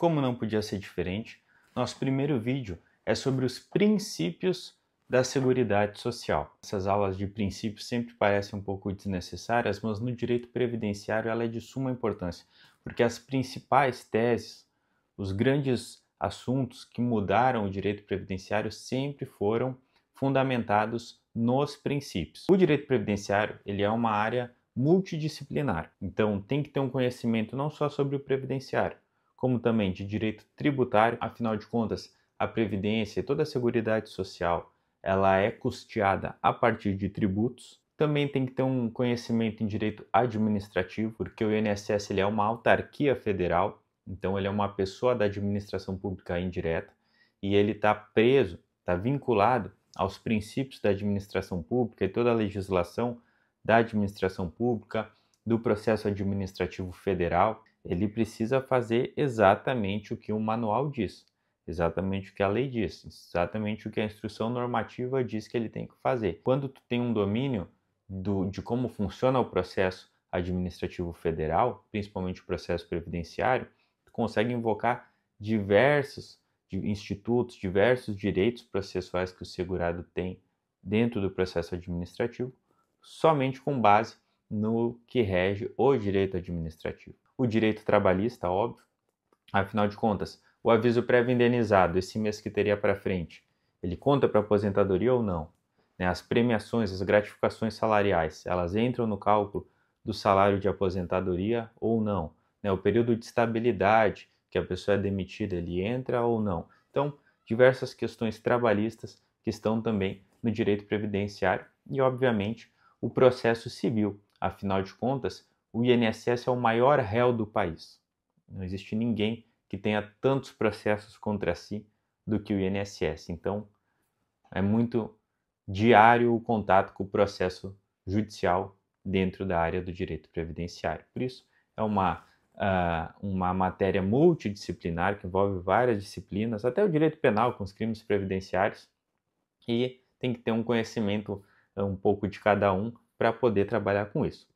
como não podia ser diferente, nosso primeiro vídeo é sobre os princípios da Seguridade Social. Essas aulas de princípios sempre parecem um pouco desnecessárias, mas no direito previdenciário ela é de suma importância, porque as principais teses, os grandes assuntos que mudaram o direito previdenciário sempre foram fundamentados nos princípios. O direito previdenciário, ele é uma área multidisciplinar, então tem que ter um conhecimento não só sobre o previdenciário, como também de direito tributário. Afinal de contas, a previdência e toda a seguridade social, ela é custeada a partir de tributos. Também tem que ter um conhecimento em direito administrativo, porque o INSS ele é uma autarquia federal, então ele é uma pessoa da administração pública indireta e ele está preso, está vinculado aos princípios da administração pública e toda a legislação da administração pública, do processo administrativo federal. Ele precisa fazer exatamente o que o manual diz, exatamente o que a lei diz, exatamente o que a instrução normativa diz que ele tem que fazer. Quando tu tem um domínio de como funciona o processo administrativo federal, principalmente o processo previdenciário, tu consegue invocar diversos institutos, diversos direitos processuais que o segurado tem dentro do processo administrativo, somente com base no que rege o direito administrativo. O direito trabalhista, óbvio, afinal de contas, o aviso prévio indenizado, esse mês que teria para frente, ele conta para aposentadoria ou não? As premiações, as gratificações salariais, elas entram no cálculo do salário de aposentadoria ou não? O período de estabilidade que a pessoa é demitida, ele entra ou não? Então, diversas questões trabalhistas que estão também no direito previdenciário e, obviamente, o processo civil. Afinal de contas, o INSS é o maior réu do país. Não existe ninguém que tenha tantos processos contra si do que o INSS. Então, é muito diário o contato com o processo judicial dentro da área do direito previdenciário. Por isso, é uma matéria multidisciplinar que envolve várias disciplinas, até o direito penal com os crimes previdenciários, e tem que ter um conhecimento um pouco de cada um para poder trabalhar com isso.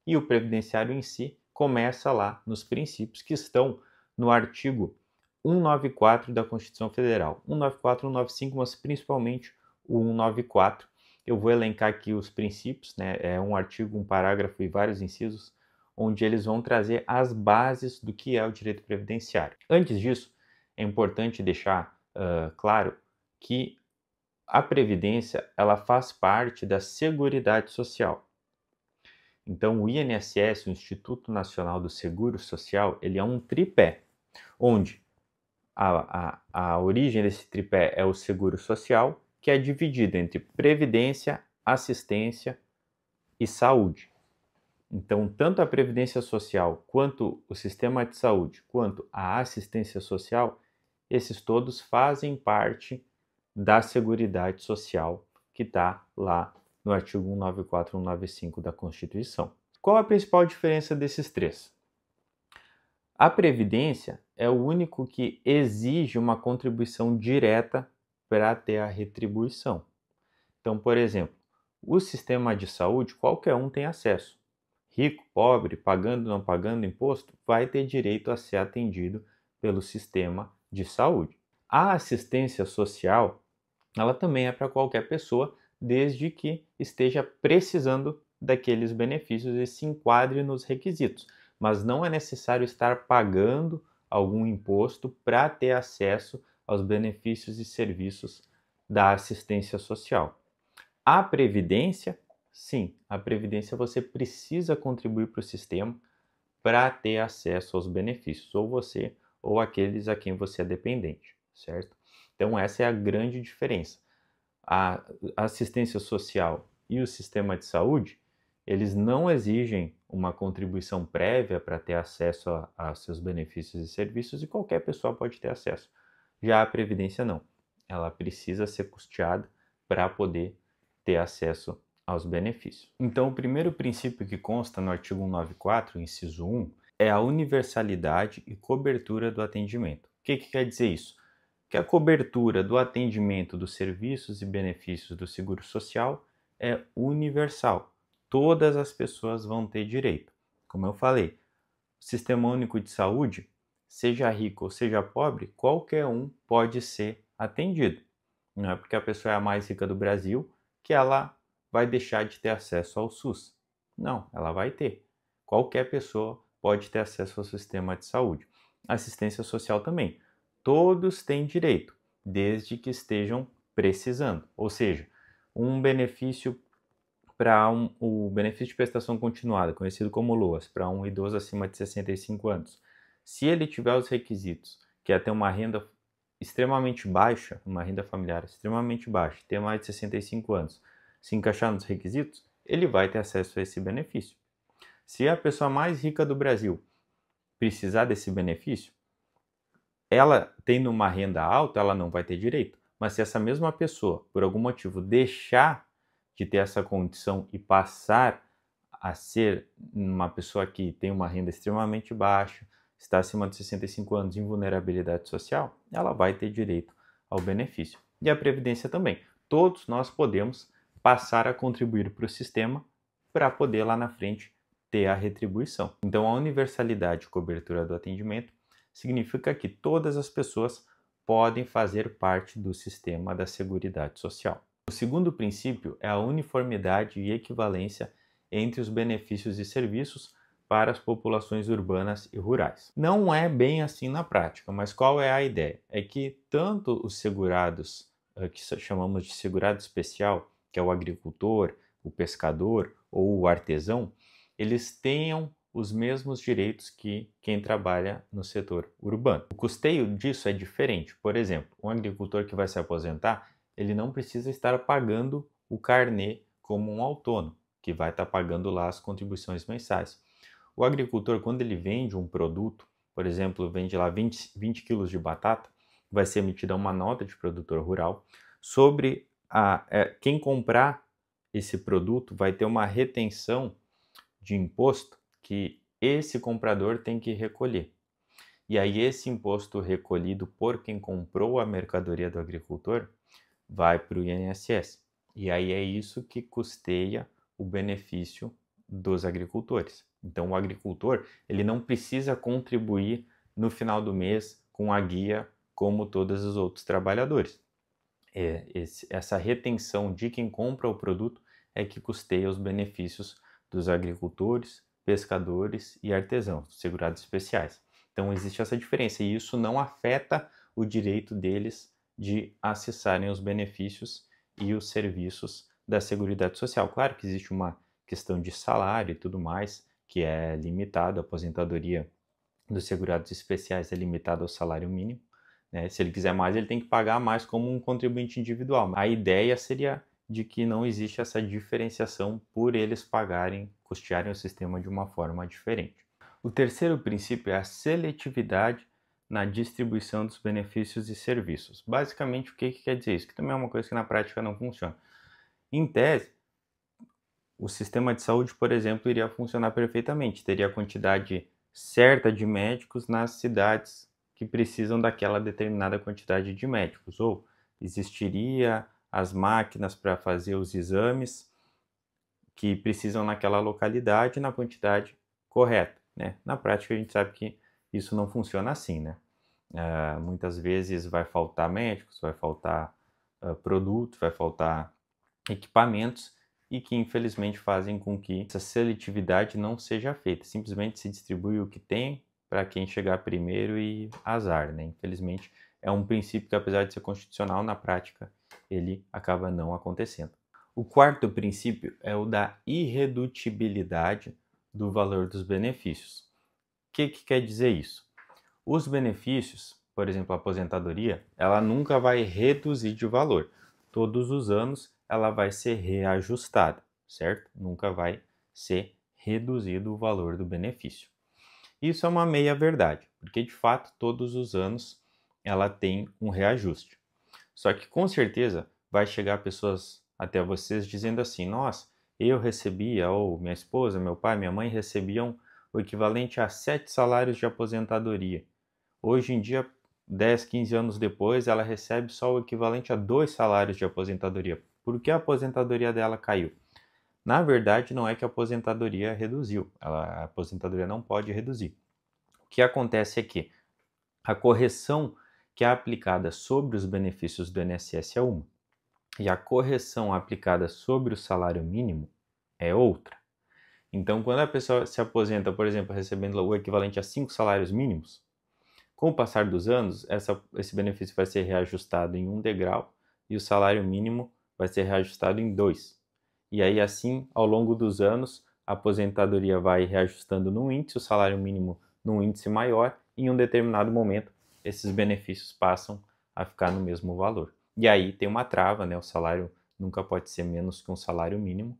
E o previdenciário em si começa lá nos princípios que estão no artigo 194 da Constituição Federal. 194, 195, mas principalmente o 194. Eu vou elencar aqui os princípios, é um artigo, um parágrafo e vários incisos, onde eles vão trazer as bases do que é o direito previdenciário. Antes disso, é importante deixar claro que a Previdência ela faz parte da Seguridade Social. Então, o INSS, o Instituto Nacional do Seguro Social, ele é um tripé, onde a origem desse tripé é o seguro social, que é dividido entre previdência, assistência e saúde. Então, tanto a previdência social, quanto o sistema de saúde, quanto a assistência social, esses todos fazem parte da Seguridade Social, que está lá no artigo 194 e 195 da Constituição. Qual a principal diferença desses três? A Previdência é o único que exige uma contribuição direta para ter a retribuição. Então, por exemplo, o sistema de saúde, qualquer um tem acesso. Rico, pobre, pagando ou não pagando imposto, vai ter direito a ser atendido pelo sistema de saúde. A assistência social, ela também é para qualquer pessoa, desde que esteja precisando daqueles benefícios e se enquadre nos requisitos. Mas não é necessário estar pagando algum imposto para ter acesso aos benefícios e serviços da assistência social. A Previdência, sim, a Previdência você precisa contribuir para o sistema para ter acesso aos benefícios, ou você ou aqueles a quem você é dependente, certo? Então essa é a grande diferença. A assistência social e o sistema de saúde, eles não exigem uma contribuição prévia para ter acesso a seus benefícios e serviços e qualquer pessoa pode ter acesso. Já a Previdência não, ela precisa ser custeada para poder ter acesso aos benefícios. Então, o primeiro princípio que consta no artigo 194, inciso 1, é a universalidade e cobertura do atendimento. O que quer dizer isso? Que a cobertura do atendimento dos serviços e benefícios do seguro social é universal. Todas as pessoas vão ter direito. Como eu falei, o Sistema Único de Saúde, seja rico ou seja pobre, qualquer um pode ser atendido. Não é porque a pessoa é a mais rica do Brasil que ela vai deixar de ter acesso ao SUS. Não, ela vai ter. Qualquer pessoa pode ter acesso ao sistema de saúde. Assistência social também. Todos têm direito, desde que estejam precisando. Ou seja, um benefício o benefício de prestação continuada, conhecido como LOAS, para um idoso acima de 65 anos. Se ele tiver os requisitos, que é ter uma renda extremamente baixa, uma renda familiar extremamente baixa, ter mais de 65 anos, se encaixar nos requisitos, ele vai ter acesso a esse benefício. Se a pessoa mais rica do Brasil precisar desse benefício, ela tendo uma renda alta, ela não vai ter direito. Mas se essa mesma pessoa, por algum motivo, deixar de ter essa condição e passar a ser uma pessoa que tem uma renda extremamente baixa, está acima de 65 anos em vulnerabilidade social, ela vai ter direito ao benefício. E a Previdência também. Todos nós podemos passar a contribuir para o sistema para poder lá na frente ter a retribuição. Então, a universalidade e cobertura do atendimento significa que todas as pessoas podem fazer parte do sistema da Seguridade Social. O segundo princípio é a uniformidade e equivalência entre os benefícios e serviços para as populações urbanas e rurais. Não é bem assim na prática, mas qual é a ideia? É que tanto os segurados, que chamamos de segurado especial, que é o agricultor, o pescador ou o artesão, eles tenham os mesmos direitos que quem trabalha no setor urbano. O custeio disso é diferente. Por exemplo, um agricultor que vai se aposentar, ele não precisa estar pagando o carnê como um autônomo, que vai estar pagando lá as contribuições mensais. O agricultor, quando ele vende um produto, por exemplo, vende lá 20 quilos de batata, vai ser emitida uma nota de produtor rural sobre quem comprar esse produto vai ter uma retenção de imposto que esse comprador tem que recolher. E aí esse imposto recolhido por quem comprou a mercadoria do agricultor vai para o INSS. E aí é isso que custeia o benefício dos agricultores. Então o agricultor ele não precisa contribuir no final do mês com a guia como todos os outros trabalhadores. Essa retenção de quem compra o produto é que custeia os benefícios dos agricultores, pescadores e artesãos, segurados especiais. Então existe essa diferença e isso não afeta o direito deles de acessarem os benefícios e os serviços da Seguridade Social. Claro que existe uma questão de salário e tudo mais, que é limitado, a aposentadoria dos segurados especiais é limitada ao salário mínimo, né? Se ele quiser mais, ele tem que pagar mais como um contribuinte individual. A ideia seria de que não existe essa diferenciação por eles custearem o sistema de uma forma diferente. O terceiro princípio é a seletividade na distribuição dos benefícios e serviços. Basicamente, o que quer dizer isso? Que também é uma coisa que na prática não funciona. Em tese, o sistema de saúde, por exemplo, iria funcionar perfeitamente, teria a quantidade certa de médicos nas cidades que precisam daquela determinada quantidade de médicos, ou existiria as máquinas para fazer os exames que precisam naquela localidade na quantidade correta, né? Na prática a gente sabe que isso não funciona assim, né? Muitas vezes vai faltar médicos, vai faltar produtos, vai faltar equipamentos e que infelizmente fazem com que essa seletividade não seja feita. Simplesmente se distribui o que tem para quem chegar primeiro e azar, né? Infelizmente é um princípio que, apesar de ser constitucional, na prática ele acaba não acontecendo. O quarto princípio é o da irredutibilidade do valor dos benefícios. O que quer dizer isso? Os benefícios, por exemplo, a aposentadoria, ela nunca vai reduzir de valor. Todos os anos ela vai ser reajustada, certo? Nunca vai ser reduzido o valor do benefício. Isso é uma meia-verdade, porque de fato todos os anos ela tem um reajuste. Só que com certeza vai chegar pessoas até vocês dizendo assim: nossa, eu recebia, ou minha esposa, meu pai, minha mãe recebiam o equivalente a 7 salários de aposentadoria. Hoje em dia, 10, 15 anos depois, ela recebe só o equivalente a 2 salários de aposentadoria. Por que a aposentadoria dela caiu? Na verdade, não é que a aposentadoria reduziu. A aposentadoria não pode reduzir. O que acontece é que A correção que é aplicada sobre os benefícios do INSS é uma, e a correção aplicada sobre o salário mínimo é outra. Então, quando a pessoa se aposenta, por exemplo, recebendo o equivalente a 5 salários mínimos, com o passar dos anos, esse benefício vai ser reajustado em um degrau e o salário mínimo vai ser reajustado em 2. E aí, assim, ao longo dos anos, a aposentadoria vai reajustando num índice, o salário mínimo num índice maior, e em um determinado momento, esses benefícios passam a ficar no mesmo valor. E aí tem uma trava, né? O salário nunca pode ser menos que um salário mínimo,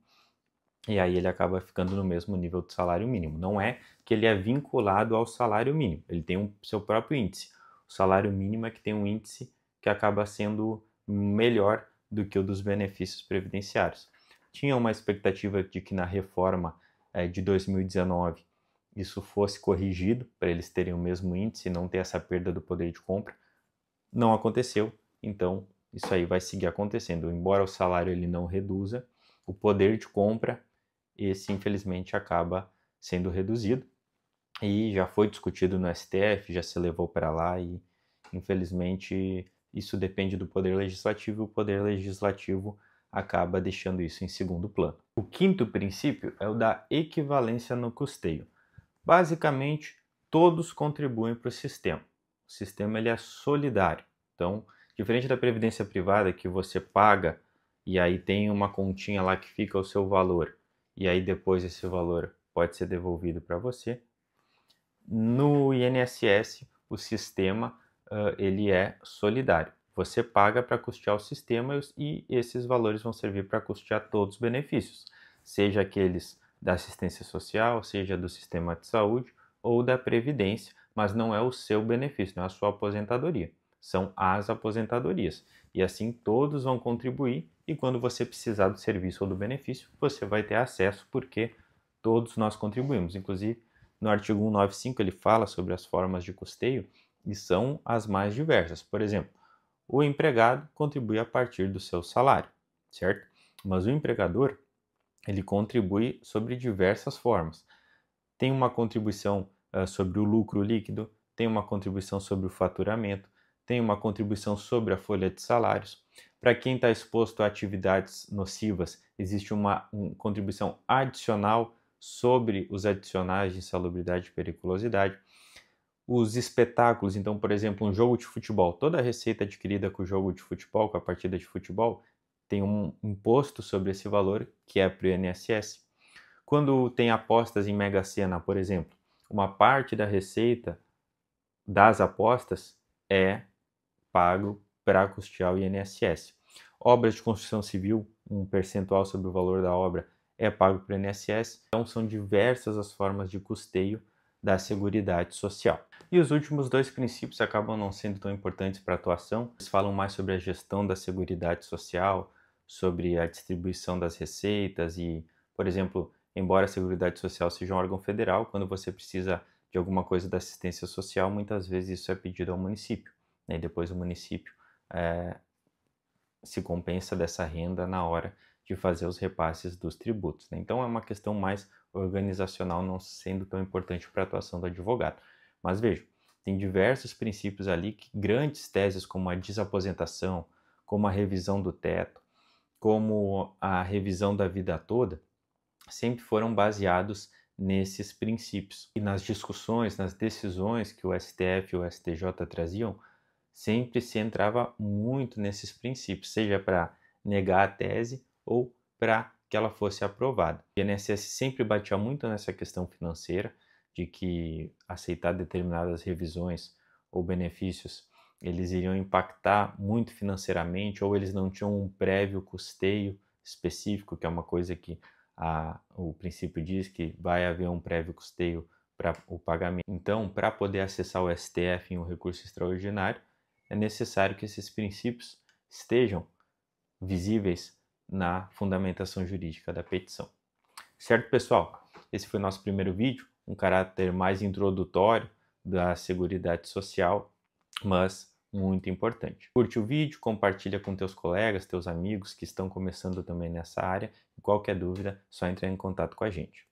e aí ele acaba ficando no mesmo nível do salário mínimo. Não é que ele é vinculado ao salário mínimo, ele tem seu próprio índice. O salário mínimo é que tem um índice que acaba sendo melhor do que o dos benefícios previdenciários. Tinha uma expectativa de que na reforma de 2019 isso fosse corrigido, para eles terem o mesmo índice e não ter essa perda do poder de compra. Não aconteceu, então isso aí vai seguir acontecendo. Embora o salário ele não reduza, o poder de compra, esse infelizmente acaba sendo reduzido. E já foi discutido no STF, já se levou para lá e infelizmente isso depende do Poder Legislativo e o Poder Legislativo acaba deixando isso em segundo plano. O quinto princípio é o da equivalência no custeio. Basicamente, todos contribuem para o sistema. O sistema ele é solidário. Então, diferente da previdência privada que você paga e aí tem uma continha lá que fica o seu valor e aí depois esse valor pode ser devolvido para você, no INSS o sistema ele é solidário. Você paga para custear o sistema e esses valores vão servir para custear todos os benefícios, seja aqueles da assistência social, seja do sistema de saúde ou da previdência, mas não é o seu benefício, não é a sua aposentadoria, são as aposentadorias. E assim todos vão contribuir e quando você precisar do serviço ou do benefício, você vai ter acesso porque todos nós contribuímos. Inclusive, no artigo 195 ele fala sobre as formas de custeio e são as mais diversas. Por exemplo, o empregado contribui a partir do seu salário, certo? Mas o empregador, ele contribui sobre diversas formas. Tem uma contribuição sobre o lucro líquido, tem uma contribuição sobre o faturamento, tem uma contribuição sobre a folha de salários. Para quem está exposto a atividades nocivas, existe uma contribuição adicional sobre os adicionais de insalubridade e periculosidade. Os espetáculos, então, por exemplo, um jogo de futebol, toda a receita adquirida com o jogo de futebol, com a partida de futebol, tem um imposto sobre esse valor que é para o INSS. Quando tem apostas em Mega Sena, por exemplo, uma parte da receita das apostas é pago para custear o INSS. Obras de construção civil, um percentual sobre o valor da obra é pago para o INSS. Então são diversas as formas de custeio da Seguridade Social. E os últimos dois princípios acabam não sendo tão importantes para a atuação. Eles falam mais sobre a gestão da Seguridade Social, sobre a distribuição das receitas e, por exemplo, embora a Seguridade Social seja um órgão federal, quando você precisa de alguma coisa da assistência social, muitas vezes isso é pedido ao município, né? E depois o município se compensa dessa renda na hora de fazer os repasses dos tributos, né? Então é uma questão mais organizacional, não sendo tão importante para a atuação do advogado. Mas veja, tem diversos princípios ali que grandes teses como a desaposentação, como a revisão do teto, como a revisão da vida toda, sempre foram baseados nesses princípios. E nas discussões, nas decisões que o STF e o STJ traziam, sempre se entrava muito nesses princípios, seja para negar a tese ou para que ela fosse aprovada. O INSS sempre batia muito nessa questão financeira, de que aceitar determinadas revisões ou benefícios eles iriam impactar muito financeiramente ou eles não tinham um prévio custeio específico, que é uma coisa que o princípio diz que vai haver um prévio custeio para o pagamento. Então, para poder acessar o STF em um recurso extraordinário, é necessário que esses princípios estejam visíveis na fundamentação jurídica da petição. Certo, pessoal? Esse foi o nosso primeiro vídeo, um caráter mais introdutório da Seguridade Social, mas muito importante. Curte o vídeo, compartilha com teus colegas, teus amigos que estão começando também nessa área e qualquer dúvida, só entrar em contato com a gente.